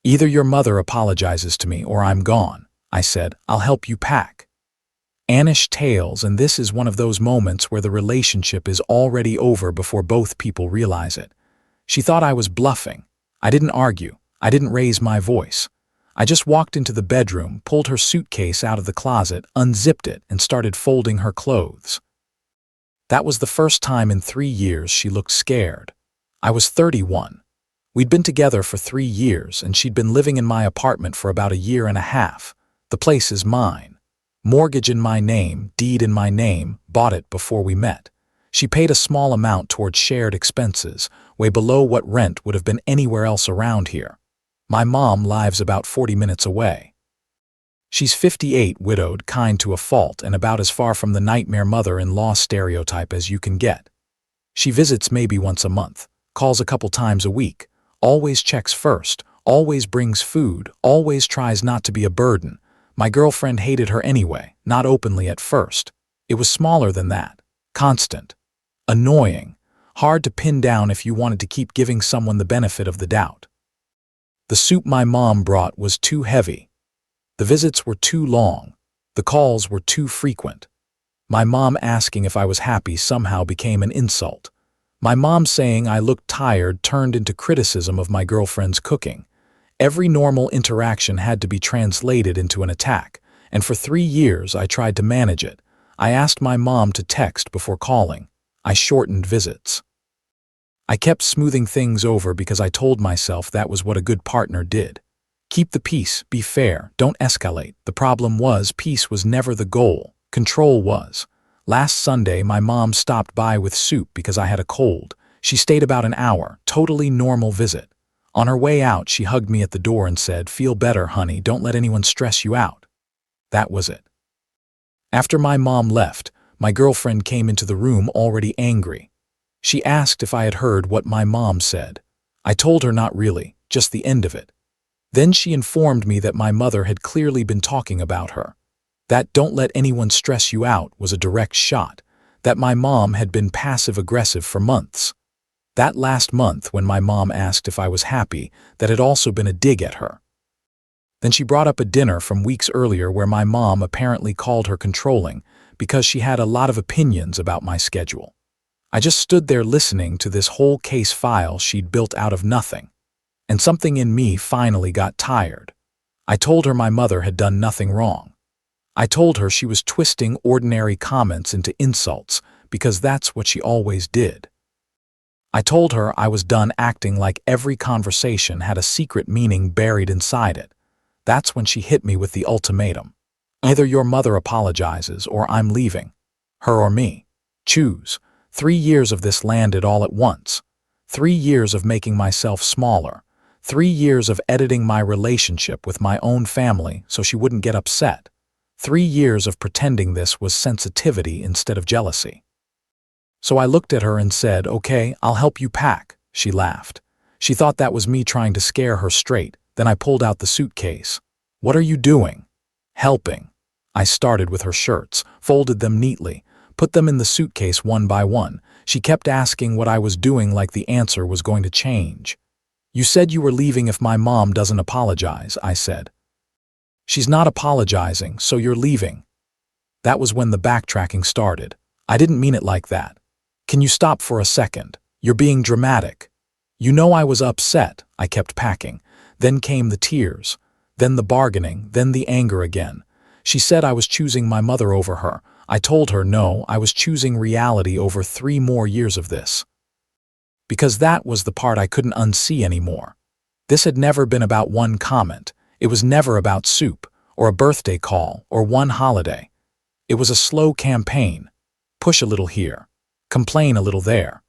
"Either your mother apologizes to me or I'm gone," I said. "I'll help you pack." Anish tales, and this is one of those moments where the relationship is already over before both people realize it. She thought I was bluffing. I didn't argue. I didn't raise my voice. I just walked into the bedroom, pulled her suitcase out of the closet, unzipped it, and started folding her clothes. That was the first time in 3 years she looked scared. I was 31. We'd been together for 3 years, and she'd been living in my apartment for about a year and a half. The place is mine. Mortgage in my name, deed in my name, bought it before we met. She paid a small amount towards shared expenses, way below what rent would have been anywhere else around here. My mom lives about 40 minutes away. She's 58, widowed, kind to a fault, and about as far from the nightmare mother-in-law stereotype as you can get. She visits maybe once a month, calls a couple times a week, always checks first, always brings food, always tries not to be a burden. My girlfriend hated her anyway, not openly at first. It was smaller than that. Constant. Annoying. Hard to pin down if you wanted to keep giving someone the benefit of the doubt. The soup my mom brought was too heavy. The visits were too long. The calls were too frequent. My mom asking if I was happy somehow became an insult. My mom saying I looked tired turned into criticism of my girlfriend's cooking. Every normal interaction had to be translated into an attack, and for 3 years I tried to manage it. I asked my mom to text before calling. I shortened visits. I kept smoothing things over because I told myself that was what a good partner did. Keep the peace, be fair, don't escalate. The problem was peace was never the goal, control was. Last Sunday my mom stopped by with soup because I had a cold. She stayed about an hour, totally normal visit. On her way out, she hugged me at the door and said, "Feel better, honey, don't let anyone stress you out." That was it. After my mom left, my girlfriend came into the room already angry. She asked if I had heard what my mom said. I told her not really, just the end of it. Then she informed me that my mother had clearly been talking about her. That "don't let anyone stress you out" was a direct shot. That my mom had been passive-aggressive for months. That last month when my mom asked if I was happy, that had also been a dig at her. Then she brought up a dinner from weeks earlier where my mom apparently called her controlling because she had a lot of opinions about my schedule. I just stood there listening to this whole case file she'd built out of nothing. And something in me finally got tired. I told her my mother had done nothing wrong. I told her she was twisting ordinary comments into insults because that's what she always did. I told her I was done acting like every conversation had a secret meaning buried inside it. That's when she hit me with the ultimatum. Either your mother apologizes or I'm leaving. Her or me. Choose. 3 years of this landed all at once. 3 years of making myself smaller. 3 years of editing my relationship with my own family so she wouldn't get upset. 3 years of pretending this was sensitivity instead of jealousy. So I looked at her and said, "Okay, I'll help you pack." She laughed. She thought that was me trying to scare her straight. Then I pulled out the suitcase. "What are you doing?" "Helping." I started with her shirts, folded them neatly, put them in the suitcase one by one. She kept asking what I was doing like the answer was going to change. "You said you were leaving if my mom doesn't apologize," I said. "She's not apologizing, so you're leaving." That was when the backtracking started. "I didn't mean it like that. Can you stop for a second? You're being dramatic." "You know I was upset." I kept packing. Then came the tears. Then the bargaining. Then the anger again. She said I was choosing my mother over her. I told her no, I was choosing reality over 3 more years of this. Because that was the part I couldn't unsee anymore. This had never been about one comment. It was never about soup, or a birthday call, or one holiday. It was a slow campaign. Push a little here. Complain a little there.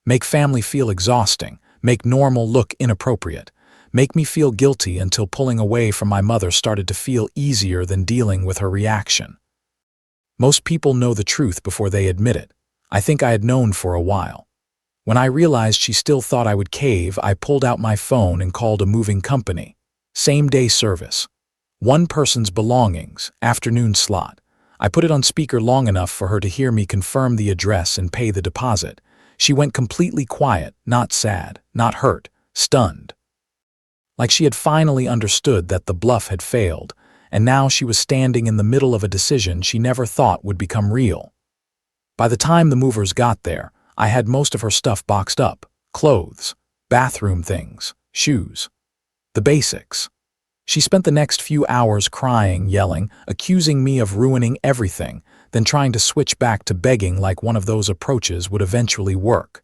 Make family feel exhausting. Make normal look inappropriate. Make me feel guilty until pulling away from my mother started to feel easier than dealing with her reaction. Most people know the truth before they admit it. I think I had known for a while. When I realized she still thought I would cave, I pulled out my phone and called a moving company. Same-day service. One person's belongings, afternoon slot. I put it on speaker long enough for her to hear me confirm the address and pay the deposit. She went completely quiet, not sad, not hurt, stunned. Like she had finally understood that the bluff had failed, and now she was standing in the middle of a decision she never thought would become real. By the time the movers got there, I had most of her stuff boxed up: clothes, bathroom things, shoes. The basics. She spent the next few hours crying, yelling, accusing me of ruining everything, then trying to switch back to begging like one of those approaches would eventually work.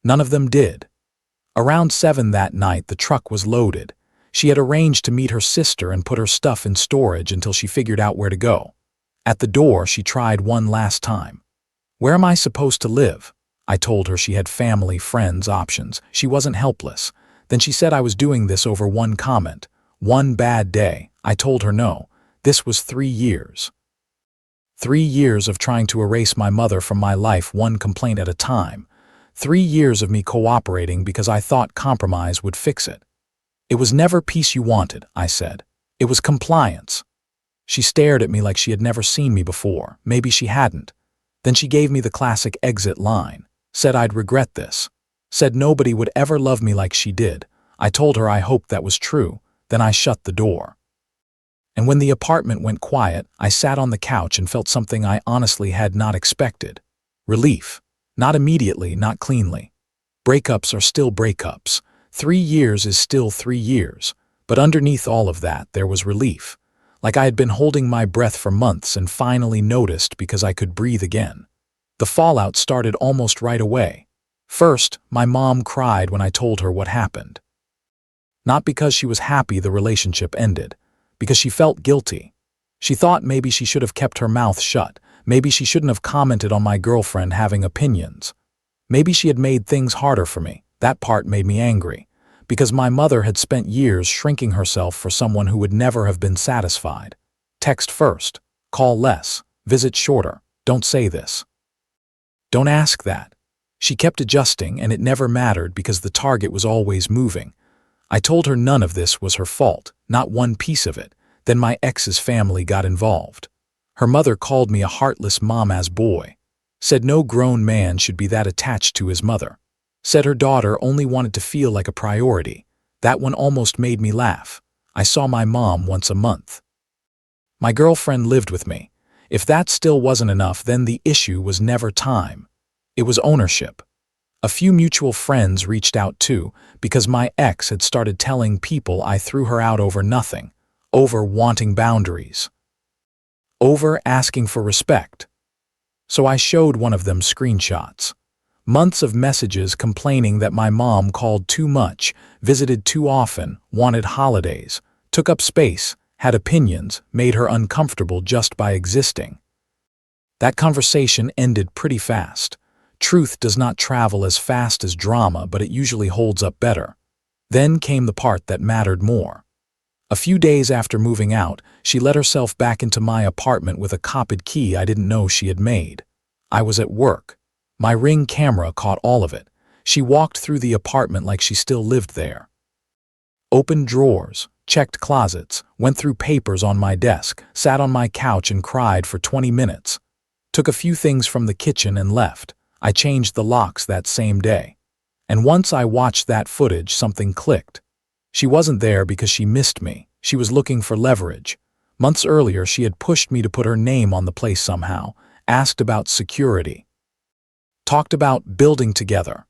None of them did. Around 7 that night, the truck was loaded. She had arranged to meet her sister and put her stuff in storage until she figured out where to go. At the door, she tried one last time. "Where am I supposed to live?" I told her she had family, friends, options. She wasn't helpless. Then she said I was doing this over one comment. One bad day. I told her no. This was 3 years. 3 years of trying to erase my mother from my life, one complaint at a time. 3 years of me cooperating because I thought compromise would fix it. "It was never peace you wanted," I said. "It was compliance." She stared at me like she had never seen me before. Maybe she hadn't. Then she gave me the classic exit line. Said I'd regret this. Said nobody would ever love me like she did. I told her I hoped that was true. Then I shut the door. And when the apartment went quiet, I sat on the couch and felt something I honestly had not expected. Relief. Not immediately, not cleanly. Breakups are still breakups. 3 years is still 3 years. But underneath all of that, there was relief. Like I had been holding my breath for months and finally noticed because I could breathe again. The fallout started almost right away. First, my mom cried when I told her what happened. Not because she was happy the relationship ended, because she felt guilty. She thought maybe she should have kept her mouth shut. Maybe she shouldn't have commented on my girlfriend having opinions. Maybe she had made things harder for me. That part made me angry, because my mother had spent years shrinking herself for someone who would never have been satisfied. Text first, call less, visit shorter, don't say this. Don't ask that. She kept adjusting, and it never mattered because the target was always moving. I told her none of this was her fault, not one piece of it. Then my ex's family got involved. Her mother called me a heartless mom-ass boy. Said no grown man should be that attached to his mother. Said her daughter only wanted to feel like a priority. That one almost made me laugh. I saw my mom once a month. My girlfriend lived with me. If that still wasn't enough, then the issue was never time. It was ownership. A few mutual friends reached out too, because my ex had started telling people I threw her out over nothing, over wanting boundaries, over asking for respect. So I showed one of them screenshots. Months of messages complaining that my mom called too much, visited too often, wanted holidays, took up space, had opinions, made her uncomfortable just by existing. That conversation ended pretty fast. Truth does not travel as fast as drama, but it usually holds up better. Then came the part that mattered more. A few days after moving out, she let herself back into my apartment with a copied key I didn't know she had made. I was at work. My Ring camera caught all of it. She walked through the apartment like she still lived there. Opened drawers, checked closets, went through papers on my desk, sat on my couch and cried for 20 minutes. Took a few things from the kitchen and left. I changed the locks that same day. And once I watched that footage, something clicked. She wasn't there because she missed me. She was looking for leverage. Months earlier, she had pushed me to put her name on the place somehow, asked about security, talked about building together.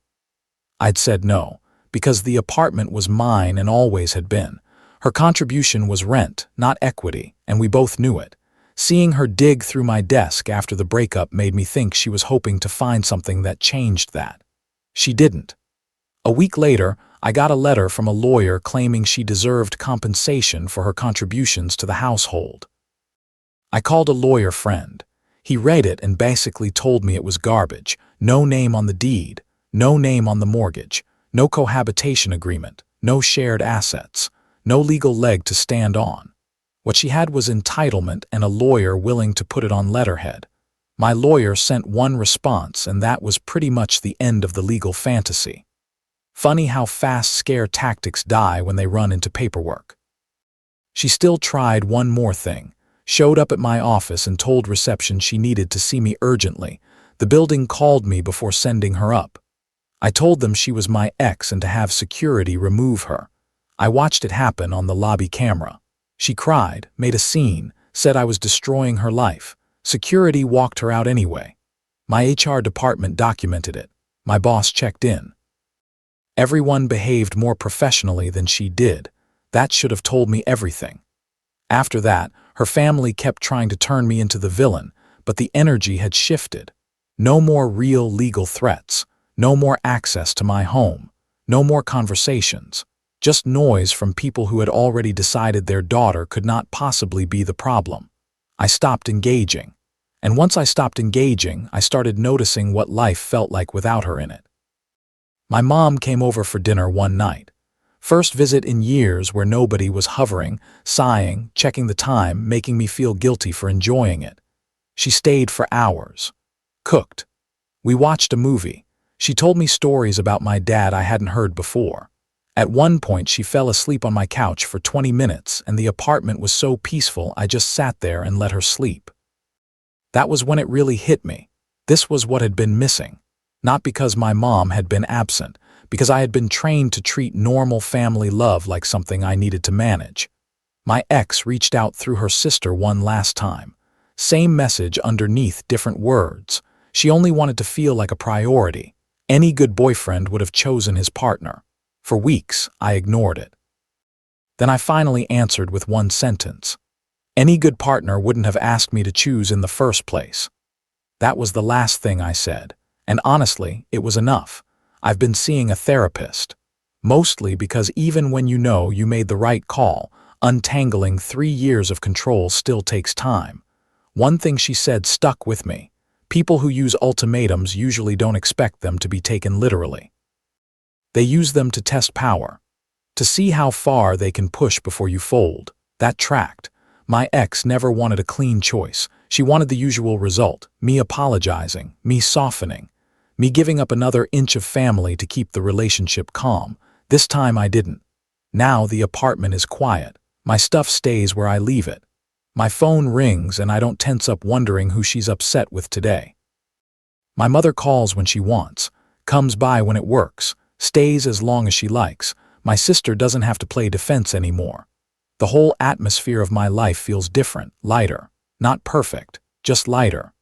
I'd said no, because the apartment was mine and always had been. Her contribution was rent, not equity, and we both knew it. Seeing her dig through my desk after the breakup made me think she was hoping to find something that changed that. She didn't. A week later, I got a letter from a lawyer claiming she deserved compensation for her contributions to the household. I called a lawyer friend. He read it and basically told me it was garbage. No name on the deed, no name on the mortgage, no cohabitation agreement, no shared assets, no legal leg to stand on. What she had was entitlement and a lawyer willing to put it on letterhead. My lawyer sent one response, and that was pretty much the end of the legal fantasy. Funny how fast scare tactics die when they run into paperwork. She still tried one more thing. Showed up at my office and told reception she needed to see me urgently. The building called me before sending her up. I told them she was my ex and to have security remove her. I watched it happen on the lobby camera. She cried, made a scene, said I was destroying her life. Security walked her out anyway. My HR department documented it. My boss checked in. Everyone behaved more professionally than she did. That should have told me everything. After that, her family kept trying to turn me into the villain, but the energy had shifted. No more real legal threats. No more access to my home. No more conversations. Just noise from people who had already decided their daughter could not possibly be the problem. I stopped engaging. And once I stopped engaging, I started noticing what life felt like without her in it. My mom came over for dinner one night. First visit in years where nobody was hovering, sighing, checking the time, making me feel guilty for enjoying it. She stayed for hours. Cooked. We watched a movie. She told me stories about my dad I hadn't heard before. At one point, she fell asleep on my couch for 20 minutes, and the apartment was so peaceful I just sat there and let her sleep. That was when it really hit me. This was what had been missing. Not because my mom had been absent, because I had been trained to treat normal family love like something I needed to manage. My ex reached out through her sister one last time. Same message underneath different words. She only wanted to feel like a priority. Any good boyfriend would have chosen his partner. For weeks, I ignored it. Then I finally answered with one sentence. Any good partner wouldn't have asked me to choose in the first place. That was the last thing I said. And honestly, it was enough. I've been seeing a therapist. Mostly because even when you know you made the right call, untangling 3 years of control still takes time. One thing she said stuck with me. People who use ultimatums usually don't expect them to be taken literally. They use them to test power, to see how far they can push before you fold. That tracked. My ex never wanted a clean choice. She wanted the usual result, me apologizing, me softening, me giving up another inch of family to keep the relationship calm. This time I didn't. Now the apartment is quiet. My stuff stays where I leave it. My phone rings and I don't tense up wondering who she's upset with today. My mother calls when she wants, comes by when it works, stays as long as she likes. My sister doesn't have to play defense anymore. The whole atmosphere of my life feels different, lighter. Not perfect, just lighter.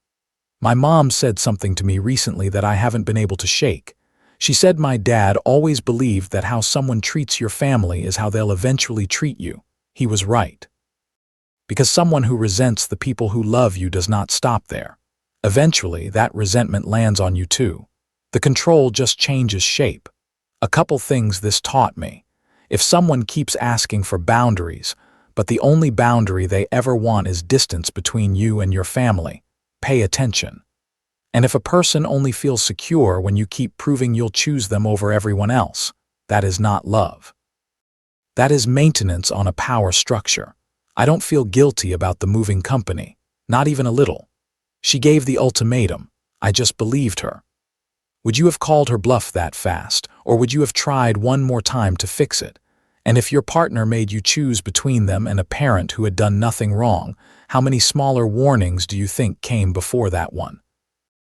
My mom said something to me recently that I haven't been able to shake. She said my dad always believed that how someone treats your family is how they'll eventually treat you. He was right. Because someone who resents the people who love you does not stop there. Eventually, that resentment lands on you too. The control just changes shape. A couple things this taught me. If someone keeps asking for boundaries, but the only boundary they ever want is distance between you and your family, pay attention. And if a person only feels secure when you keep proving you'll choose them over everyone else, that is not love. That is maintenance on a power structure. I don't feel guilty about the moving company, not even a little. She gave the ultimatum. I just believed her. Would you have called her bluff that fast, or would you have tried one more time to fix it? And if your partner made you choose between them and a parent who had done nothing wrong, how many smaller warnings do you think came before that one?